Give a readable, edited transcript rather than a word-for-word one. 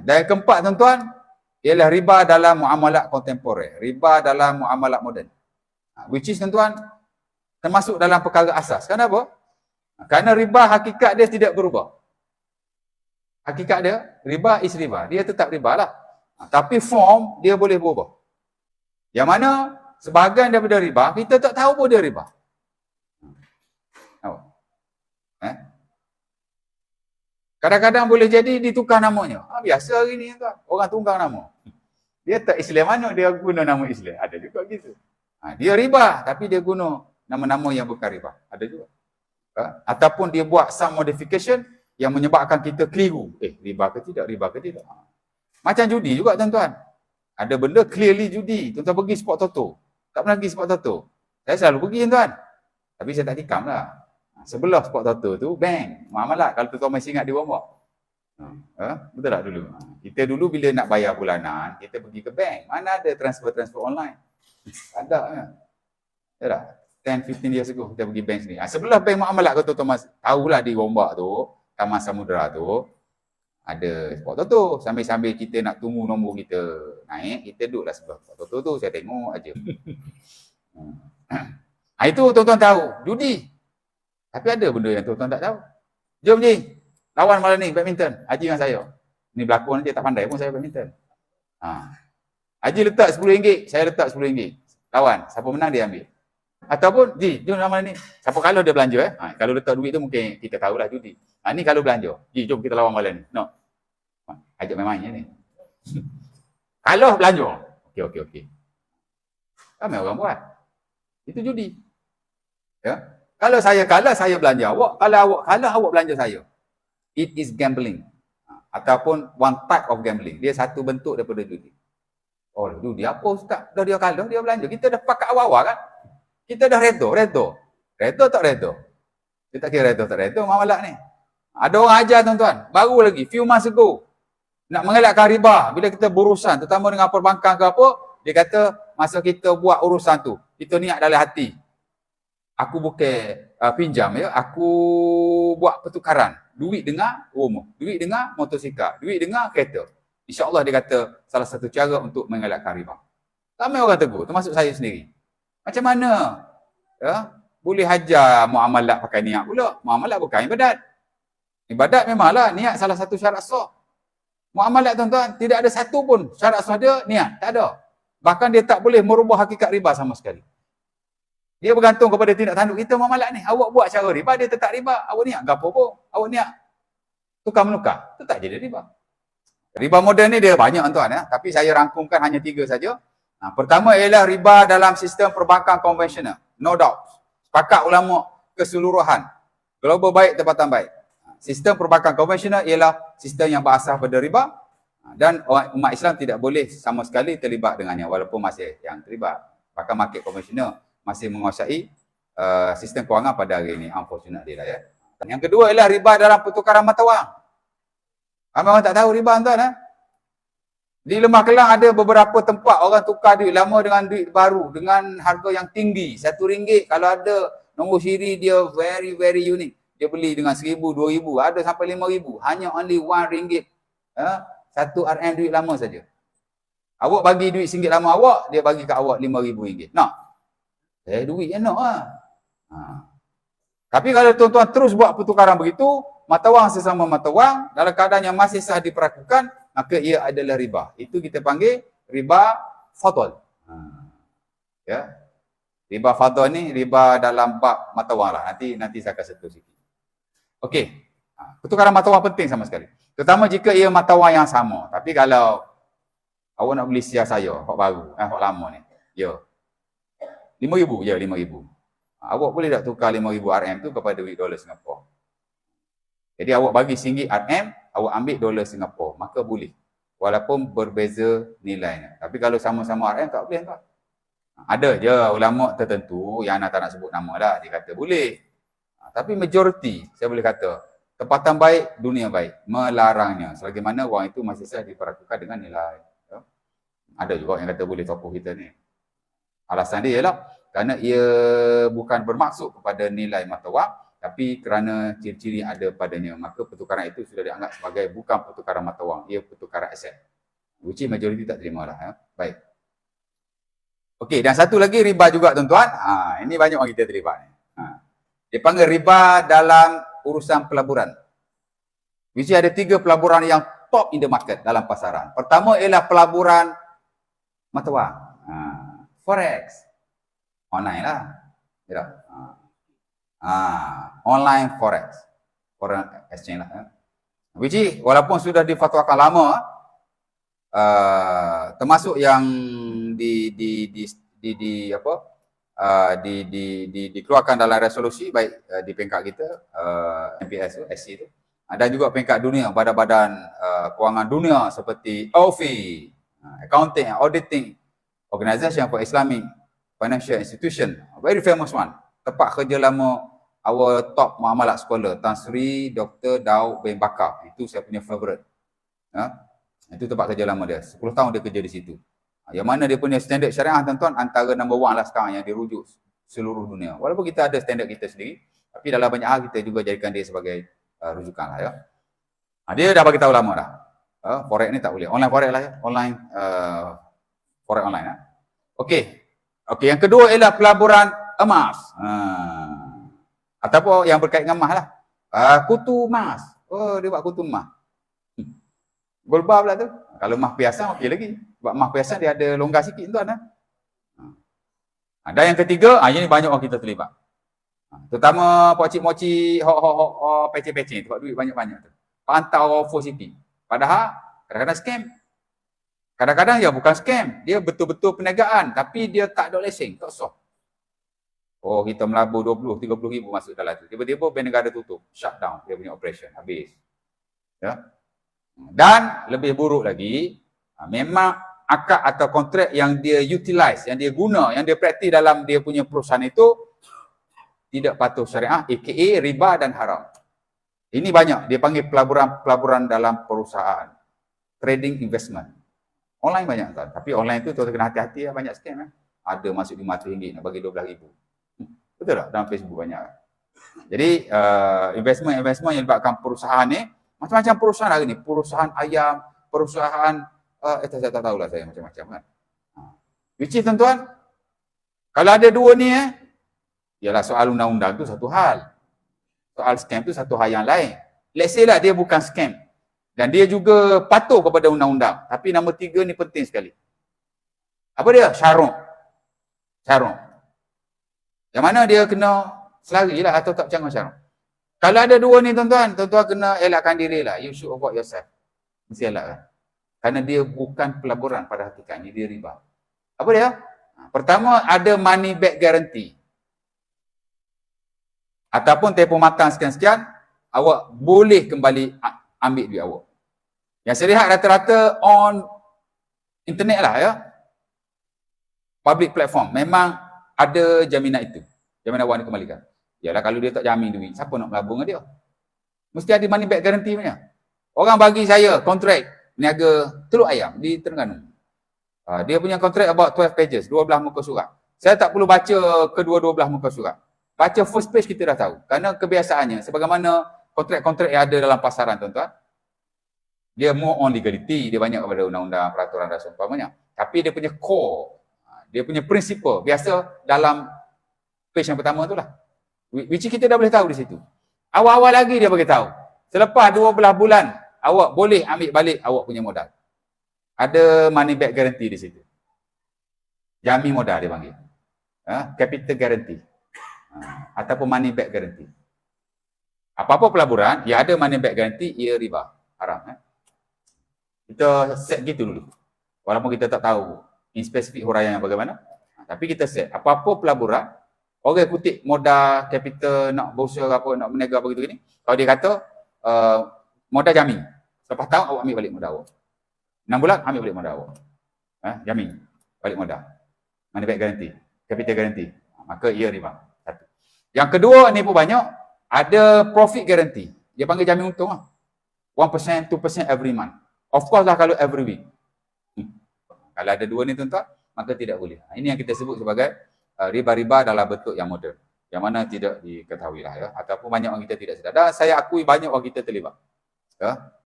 Dan yang keempat tuan-tuan, ialah riba dalam muamalat kontemporer, riba dalam muamalat moden. Which is tuan-tuan, termasuk dalam perkara asas. Kenapa? Kerana riba hakikat dia tidak berubah. Hakikat dia, riba is riba. Dia tetap riba lah. Tapi form dia boleh berubah. Yang mana sebahagian daripada riba, kita tak tahu pun dia riba. Kadang-kadang boleh jadi ditukar namanya. Biasa hari ni tuan, orang tunggang nama. Dia tak Islam mana dia guna nama Islam. Ada juga gitu. Dia riba tapi dia guna nama-nama yang bukan riba. Ada juga. Ataupun dia buat some modification yang menyebabkan kita keliru. Riba ke tidak? Riba ke tidak? Macam judi juga tuan-tuan. Ada benda clearly judi. Tuan-tuan pergi sport toto. Tak pernah pergi sport toto. Saya selalu pergi tuan. Tapi saya tak tikam lah. Sebelah sport toto tu bank, muamalat. Kalau tuan-tuan masih ingat di bawah. Betul tak dulu? Kita dulu bila nak bayar bulanan, kita pergi ke bank. Mana ada transfer online? Ada kan? Ya tak? 10-15 years ago kita pergi bank sini. Sebelah bank muamalat kau tuan-tuan tahulah di Gombak tu, Taman Samudera tu, ada sport toto. Sambil-sambil kita nak tunggu nombor kita naik, kita duduklah sebelah sport toto tu, saya tengok aja. Itu tuan-tuan tahu, judi. Tapi ada benda yang tuan-tuan tak tahu. Jom Ji, lawan malam ni badminton. Haji dengan saya. Ni berlakon dia tak pandai pun saya badminton. Haji letak RM10, saya letak RM10. Lawan, siapa menang dia ambil. Ataupun, Ji, jom lawan malam ni. Siapa kalah dia belanja kalau letak duit tu mungkin kita tahulah judi. Ni kalau belanja. Ji, jom kita lawan malam ni. No. Ajak main-main je ni. Kalau belanja. Okey. Ramai orang buat. Itu judi. Ya. Kalau saya kalah, saya belanja awak. Kalau awak kalah, awak belanja saya. It is gambling. Ataupun one type of gambling. Dia satu bentuk daripada judi. Judi apa Ustaz? Dah dia kalah, dia belanja. Kita dah pakat awal-awal kan? Kita dah redo. Redo tak redo? Dia tak kira redo tak redo, muamalat ni. Ada orang ajar tuan-tuan. Baru lagi, few months ago. Nak mengelakkan riba. Bila kita berurusan, terutama dengan perbankan ke apa, dia kata, masa kita buat urusan tu, kita niat dalam hati. Aku bukan pinjam ya, aku buat pertukaran. Duit dengan rumah, duit dengan motosikal, duit dengan kereta. InsyaAllah dia kata salah satu cara untuk mengelakkan riba. Ramai orang tegur, termasuk saya sendiri. Macam mana? Ya, boleh hajar muamalat pakai niat pula. Muamalat bukan ibadat. Ibadat memanglah niat salah satu syarat sah. Muamalat tuan-tuan, tidak ada satu pun syarat sah dia niat. Tak ada. Bahkan dia tak boleh merubah hakikat riba sama sekali. Dia bergantung kepada tindak tanduk kita muamalat ni. Awak buat cara riba, dia tetap riba. Awak niat gapo pun. Awak niat tukar menukar, tetap jadi riba. Riba moden ni dia banyak tuan ya. Tapi saya rangkumkan hanya 3 saja. Pertama ialah riba dalam sistem perbankan konvensional. No doubt. Sepakat ulama keseluruhan. Global baik, tempatan baik. Sistem perbankan konvensional ialah sistem yang berasas pada riba. Dan umat Islam tidak boleh sama sekali terlibat dengannya. Walaupun masih yang terlibat. Bahkan market konvensional masih menguasai sistem kewangan pada hari ini. Unfortunately lah ya. Yang kedua ialah riba dalam pertukaran mata wang. Ramai orang tak tahu riba tuan. Di Lembah Kelang ada beberapa tempat orang tukar duit lama dengan duit baru dengan harga yang tinggi. RM1 kalau ada nombor siri dia very very unik. Dia beli dengan RM1,000, RM2,000, ada sampai RM5,000. Hanya only RM1. 1 RM duit lama saja. Awak bagi duit RM1 lama awak, dia bagi kat awak RM5,000. Nak? Duit yang nak lah. Tapi kalau tuan-tuan terus buat pertukaran begitu, mata wang sesama mata wang, dalam keadaan yang masih sah diperlakukan, maka ia adalah riba. Itu kita panggil riba fadl. Ya. Riba fadl ni riba dalam bab mata wang lah. Nanti saya akan sentuh sikit. Okey. Pertukaran mata wang penting sama sekali. Terutama jika ia mata wang yang sama. Tapi kalau awak nak beli share saya, hak baru, hak lama ni. Ya. RM5,000, ya RM5,000. Awak boleh tak tukar RM5,000 RM tu kepada duit dolar Singapura. Jadi awak bagi RM1 RM, awak ambil dolar Singapura, maka boleh. Walaupun berbeza nilainya. Tapi kalau sama-sama RM tak boleh tak. Ada je ulama tertentu yang tak nak sebut nama dah, dia kata boleh. Tapi majoriti, saya boleh kata, tempatan baik, dunia baik, melarangnya. Selagi mana wang itu masih sah diperlakukan dengan nilai. Ada juga yang kata boleh tokoh kita ni. Alasan dia ialah kerana ia bukan bermaksud kepada nilai mata wang, tapi kerana ciri-ciri ada padanya, maka pertukaran itu sudah dianggap sebagai bukan pertukaran mata wang, ia pertukaran aset. Which majoriti tak terima lah. Baik. Okey, dan satu lagi riba juga tuan-tuan. Ini banyak orang kita terlibat ni. Dia panggil riba dalam urusan pelaburan. Which ada 3 pelaburan yang top in the market dalam pasaran. Pertama ialah pelaburan mata wang. Forex. Online lah. Ya. Online forex. Foreign exchange lah. Which walaupun sudah difatwakan lama, termasuk yang dikeluarkan dalam resolusi baik di peringkat kita MPS tu, SC tu, dan juga peringkat dunia, badan-badan kewangan dunia seperti OFI, Accounting and Auditing Organisation for Islamic Financial Institution, very famous one, tempat kerja lama our top muamalat scholar Tan Sri Dr. Daud bin Bakar. Itu saya punya favorite. Itu tempat kerja lama dia. 10 tahun dia kerja di situ. Yang mana dia punya standard syariah tuan-tuan antara number 1 lah sekarang yang dirujuk seluruh dunia. Walaupun kita ada standard kita sendiri, tapi dalam banyak hal kita juga jadikan dia sebagai rujukan lah ya. Dia dah bagi tahu lama dah. Forex ni tak boleh. Online forex lah ya. Online forex online lah. Okey, yang kedua ialah pelaburan emas. Ataupun yang berkait dengan emas lah. Kutu emas. Dia buat kutu emas. Gold bar pula tu. Kalau emas perhiasan okey lagi. Sebab emas perhiasan dia ada longgar sikit tuan. Dan yang ketiga, ini banyak orang kita terlibat. Terutama pocik-mocik, peceh-peceh, tempat duit banyak-banyak tu. Pantau for city. Padahal kadang-kadang scam. Kadang-kadang ya bukan scam. Dia betul-betul perniagaan. Tapi dia tak ada lesen. Tak sah. Kita melabur 20-30 ribu masuk dalam tu. Tiba-tiba bank negara tutup. Shut down. Dia punya operation. Habis. Ya. Dan lebih buruk lagi, memang akad atau kontrak yang dia utilize, yang dia guna, yang dia praktis dalam dia punya perusahaan itu tidak patuh syariah, aka riba dan haram. Ini banyak, dia panggil pelaburan dalam perusahaan. Trading investment. Online banyak kan, tapi online tu tuan kena hati-hati lah, banyak scam. Ada masuk RM500 nak bagi RM12,000. Betul tak? Dalam Facebook banyak. Jadi investment yang libatkan perusahaan ni, macam-macam perusahaan hari ni, perusahaan ayam, perusahaan saya tak tahulah saya macam-macam kan. Which is tuan-tuan, kalau ada dua ni ialah soal undang-undang tu satu hal. Soal scam tu satu hal yang lain. Let's say lah dia bukan scam dan dia juga patuh kepada undang-undang. Tapi nombor 3 ni penting sekali. Apa dia? Syarat. Yang mana dia kena selari lah atau tak bercanggah syarat. Kalau ada dua ni tuan-tuan kena elakkan diri lah. You should avoid yourself. Mesti elakkan. Kerana dia bukan pelaburan pada hakikatnya, dia riba. Apa dia? Pertama, ada money back guarantee. Ataupun tempoh makan sekian-sekian, awak boleh kembali ambil duit awak. Yang saya lihat rata-rata on internet lah ya. Public platform. Memang ada jaminan itu. Jaminan awak dikembalikan. Yalah kalau dia tak jamin duit, siapa nak melabur dengan dia? Mesti ada money back guarantee punya. Orang bagi saya kontrak niaga telur ayam di Terengganu. Dia punya kontrak about 12 pages, 12 muka surat. Saya tak perlu baca kedua-12 muka surat. Baca first page kita dah tahu. Kerana kebiasaannya, sebagaimana kontrak-kontrak yang ada dalam pasaran tuan-tuan, dia more on legality, dia banyak kepada undang-undang, peraturan dan seumpamanya. Tapi dia punya core, dia punya prinsipal, biasa dalam page yang pertama tu lah. Which kita dah boleh tahu di situ. Awal-awal lagi dia bagi tahu. Selepas 12 bulan, awak boleh ambil balik awak punya modal. Ada money back guarantee di situ. Jamin modal dia panggil. Capital guarantee. Ataupun money back guarantee. Apa-apa pelaburan, ya ada money back guarantee, ia riba. Haram. Kita set gitu dulu. Walaupun kita tak tahu in spesifik huraian yang bagaimana. Tapi kita set. Apa-apa pelaburan, orang kutip modal, capital, nak berusaha apa, nak berniaga apa gitu gini. Kalau dia kata, modal jamin. Selepas tahun awak ambil balik modal awak. 6 bulan ambil balik modal awak. Jamin. Balik modal. Money back guarantee. Capital guarantee. Maka ia riba. Satu. Yang kedua ni pun banyak. Ada profit guarantee. Dia panggil jamin untung lah. 1%, 2% every month. Of course lah kalau every week. Kalau ada dua ni tuan-tuan, maka tidak boleh. Ini yang kita sebut sebagai riba-riba dalam bentuk yang moden. yang mana tidak diketahui lah ya, ataupun banyak orang kita tidak sedar. Dan saya akui banyak orang kita terlibat. Ya.